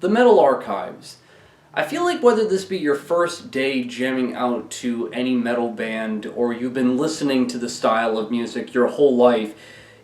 The Metal Archives. I feel like whether this be your first day jamming out to any metal band or you've been listening to the style of music your whole life,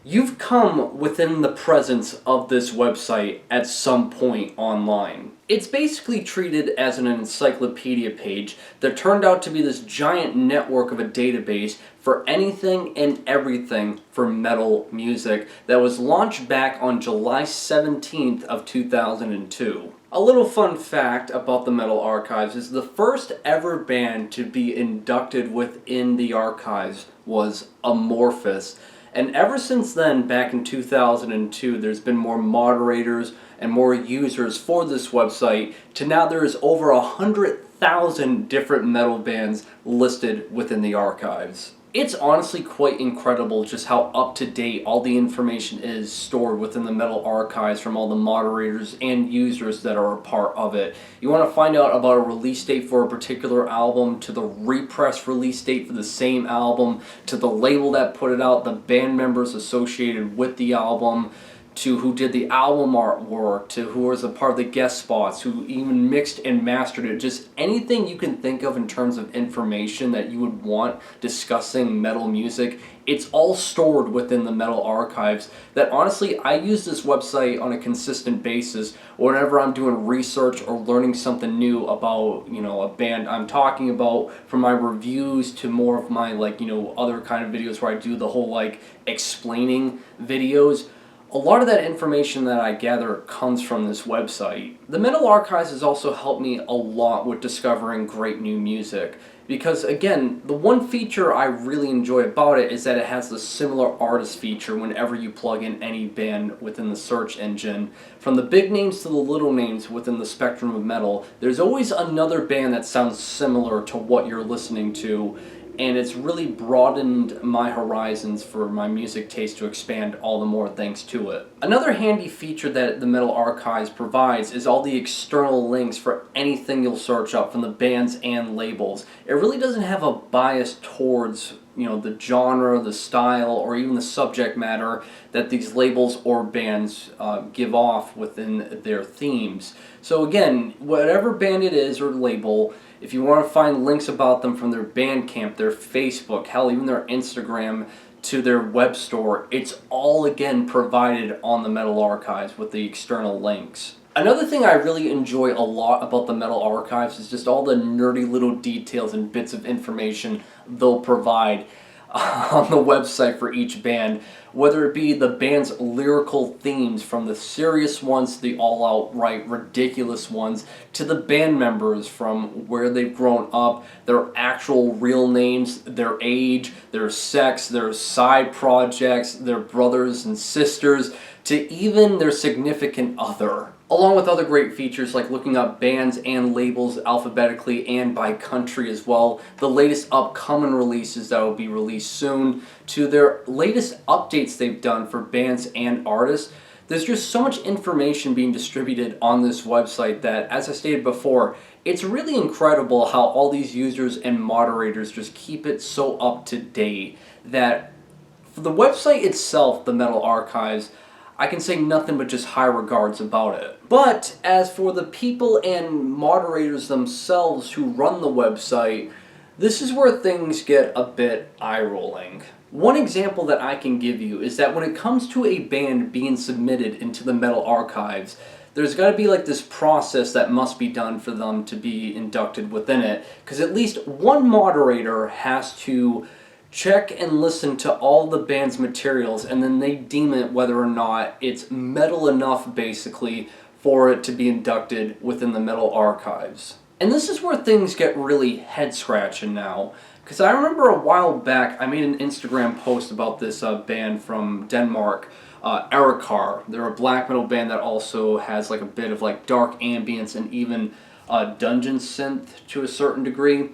you've come within the presence of this website at some point online. It's basically treated as an encyclopedia page that turned out to be this giant network of a database for anything and everything for metal music that was launched back on July 17th of 2002. A little fun fact about the Metal Archives is the first ever band to be inducted within the archives was Amorphous. And ever since then, back in 2002, there's been more moderators and more users for this website, to now there is over 100,000 different metal bands listed within the archives. It's honestly quite incredible just how up-to-date all the information is stored within the Metal Archives from all the moderators and users that are a part of it. You want to find out about a release date for a particular album, to the repress release date for the same album, to the label that put it out, the band members associated with the album, to who did the album artwork, to who was a part of the guest spots, who even mixed and mastered it. Just anything you can think of in terms of information that you would want discussing metal music, it's all stored within the Metal Archives. That honestly, I use this website on a consistent basis whenever I'm doing research or learning something new about, a band I'm talking about, from my reviews to more of my other kind of videos where I do the whole explaining videos. A lot of that information that I gather comes from this website. The Metal Archives has also helped me a lot with discovering great new music. Because again, the one feature I really enjoy about it is that it has the similar artist feature whenever you plug in any band within the search engine. From the big names to the little names within the spectrum of metal, there's always another band that sounds similar to what you're listening to. And it's really broadened my horizons for my music taste to expand all the more thanks to it. Another handy feature that the Metal Archives provides is all the external links for anything you'll search up from the bands and labels. It really doesn't have a bias towards the genre, the style, or even the subject matter that these labels or bands give off within their themes. So again, whatever band it is or label, if you want to find links about them from their Bandcamp, their Facebook, hell, even their Instagram, to their web store, it's all again provided on the Metal Archives with the external links. Another thing I really enjoy a lot about the Metal Archives is just all the nerdy little details and bits of information they'll provide on the website for each band, whether it be the band's lyrical themes, from the serious ones to the all-outright ridiculous ones, to the band members, from where they've grown up, their actual real names, their age, their sex, their side projects, their brothers and sisters, to even their significant other. Along with other great features like looking up bands and labels alphabetically and by country as well, the latest upcoming releases that will be released soon, to their latest updates they've done for bands and artists. There's just so much information being distributed on this website that, as I stated before, it's really incredible how all these users and moderators just keep it so up to date that for the website itself, the Metal Archives, I can say nothing but just high regards about it. But as for the people and moderators themselves who run the website, this is where things get a bit eye-rolling. One example that I can give you is that when it comes to a band being submitted into the Metal Archives, there's got to be this process that must be done for them to be inducted within it, because at least one moderator has to check and listen to all the band's materials, and then they deem it whether or not it's metal enough, basically, for it to be inducted within the Metal Archives. And this is where things get really head-scratching now, because I remember a while back I made an Instagram post about this band from Denmark, Ærekær. They're a black metal band that also has a bit of dark ambience and even dungeon synth to a certain degree.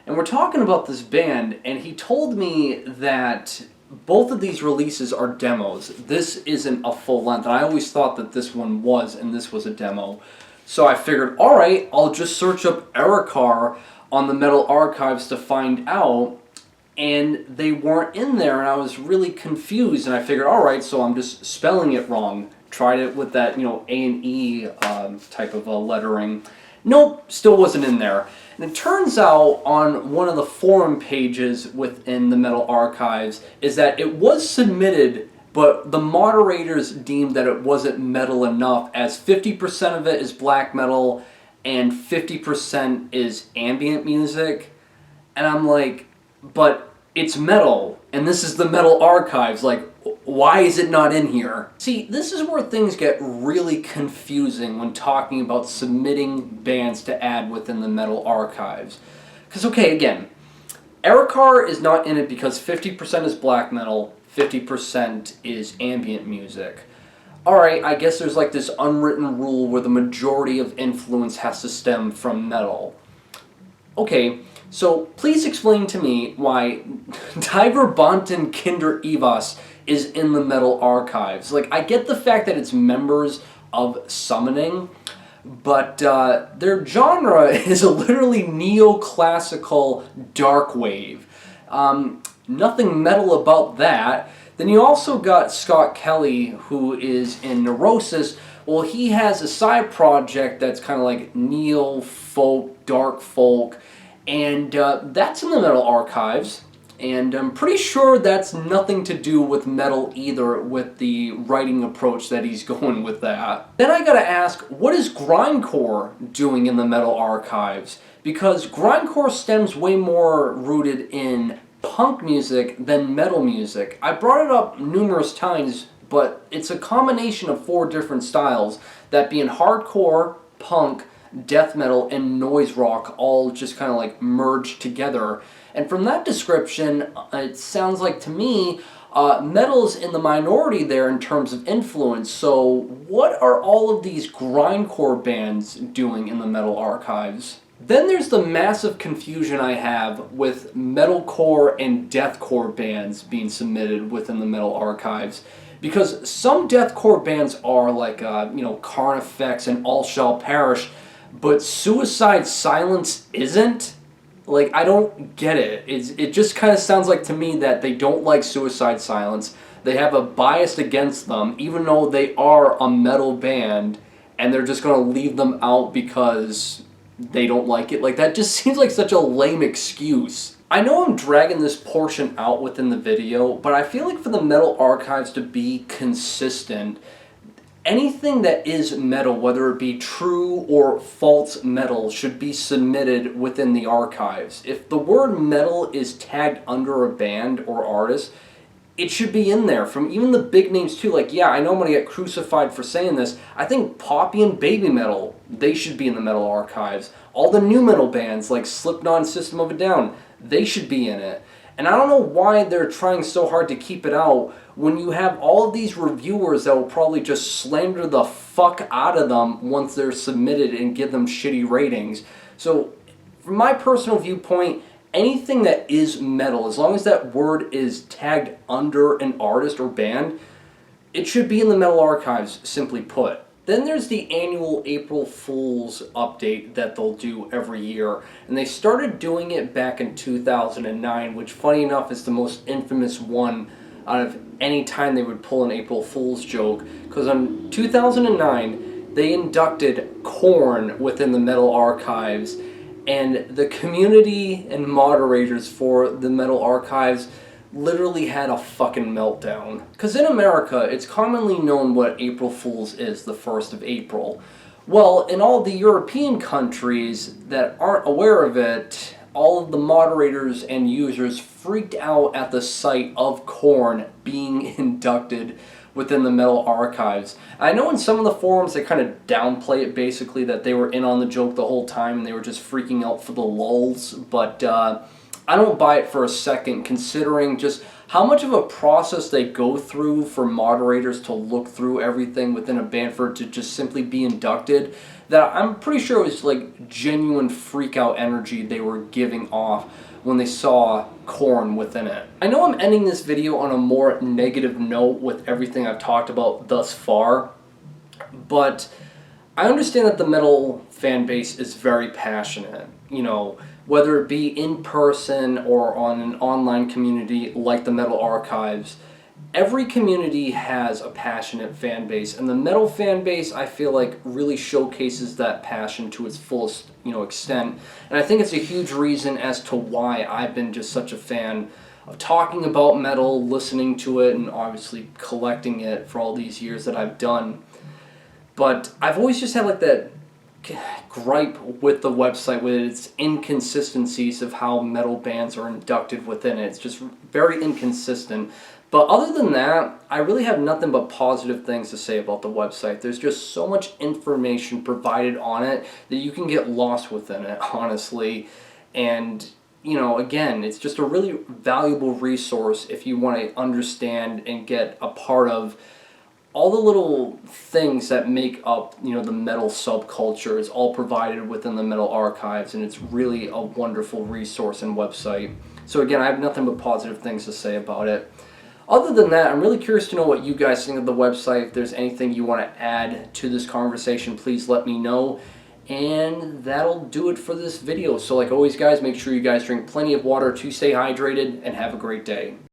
And we're talking about this band, and he told me that both of these releases are demos. This isn't a full length, and I always thought that this one was, and this was a demo. So I figured, alright, I'll just search up Ærekær on the Metal Archives to find out, and they weren't in there, and I was really confused, and I figured, alright, so I'm just spelling it wrong. tried it with that, A&E type of lettering. Nope, still wasn't in there. And it turns out on one of the forum pages within the Metal Archives is that it was submitted, but the moderators deemed that it wasn't metal enough, as 50% of it is black metal and 50% is ambient music. And I'm like, but it's metal, and this is the Metal Archives, like, why is it not in here? See, this is where things get really confusing when talking about submitting bands to add within the Metal Archives. Because, okay, again, Ærekær is not in it because 50% is black metal, 50% is ambient music. Alright, I guess there's like this unwritten rule where the majority of influence has to stem from metal. Okay, so please explain to me why Diver Bonten Kinder Evas is in the Metal Archives. Like, I get the fact that it's members of Summoning, but their genre is a literally neoclassical dark wave. Nothing metal about that. Then you also got Scott Kelly, who is in Neurosis. Well, he has a side project that's kind of like neo-folk, dark folk, and that's in the Metal Archives. And I'm pretty sure that's nothing to do with metal either, with the writing approach that he's going with that. Then I gotta ask, what is grindcore doing in the Metal Archives? Because grindcore stems way more rooted in punk music than metal music. I brought it up numerous times, but it's a combination of 4 different styles, that being hardcore, punk, death metal, and noise rock, all just kind of like merged together. And from that description, it sounds like to me, metal's in the minority there in terms of influence. So what are all of these grindcore bands doing in the Metal Archives? Then there's the massive confusion I have with metalcore and deathcore bands being submitted within the Metal Archives. Because some deathcore bands are like, Carnifex and All Shall Perish, but Suicide Silence isn't. Like, I don't get it. It just kind of sounds like to me that they don't like Suicide Silence. They have a bias against them, even though they are a metal band, and they're just going to leave them out because they don't like it. Like, that just seems like such a lame excuse. I know I'm dragging this portion out within the video, but I feel like for the Metal Archives to be consistent, anything that is metal, whether it be true or false metal, should be submitted within the archives. If the word metal is tagged under a band or artist, it should be in there, from even the big names too. Like, yeah, I know I'm going to get crucified for saying this. I think Poppy and Baby Metal, they should be in the Metal Archives. All the new metal bands like Slipknot and System of a Down, they should be in it. And I don't know why they're trying so hard to keep it out when you have all of these reviewers that will probably just slander the fuck out of them once they're submitted and give them shitty ratings. So, from my personal viewpoint, anything that is metal, as long as that word is tagged under an artist or band, it should be in the Metal Archives, simply put. Then there's the annual April Fool's update that they'll do every year. And they started doing it back in 2009, which, funny enough, is the most infamous one out of any time they would pull an April Fool's joke. Because in 2009, they inducted Korn within the Metal Archives. And the community and moderators for the Metal Archives literally had a fucking meltdown. Because in America, it's commonly known what April Fool's is, the 1st of April. Well, in all the European countries that aren't aware of it, all of the moderators and users freaked out at the sight of Korn being inducted within the Metal Archives. I know in some of the forums they kind of downplay it, basically, that they were in on the joke the whole time and they were just freaking out for the lulz, but I don't buy it for a second, considering just how much of a process they go through for moderators to look through everything within a band for it to just simply be inducted, that I'm pretty sure it was like genuine freak out energy they were giving off when they saw Korn within it. I know I'm ending this video on a more negative note with everything I've talked about thus far, but I understand that the metal fan base is very passionate, whether it be in person or on an online community like the Metal Archives. every community has a passionate fan base, and the metal fan base, I feel like, really showcases that passion to its fullest, extent. And I think it's a huge reason as to why I've been just such a fan of talking about metal, listening to it, and obviously collecting it for all these years that I've done. But I've always just had like that gripe with the website, with its inconsistencies of how metal bands are inducted within it. It's just very inconsistent. But other than that, I really have nothing but positive things to say about the website. There's just so much information provided on it that you can get lost within it, honestly. And, again, it's just a really valuable resource if you want to understand and get a part of all the little things that make up, the metal subculture. Is all provided within the Metal Archives, and it's really a wonderful resource and website. So again, I have nothing but positive things to say about it. Other than that, I'm really curious to know what you guys think of the website. If there's anything you want to add to this conversation, please let me know. And that'll do it for this video. So like always, guys, make sure you guys drink plenty of water to stay hydrated, and have a great day.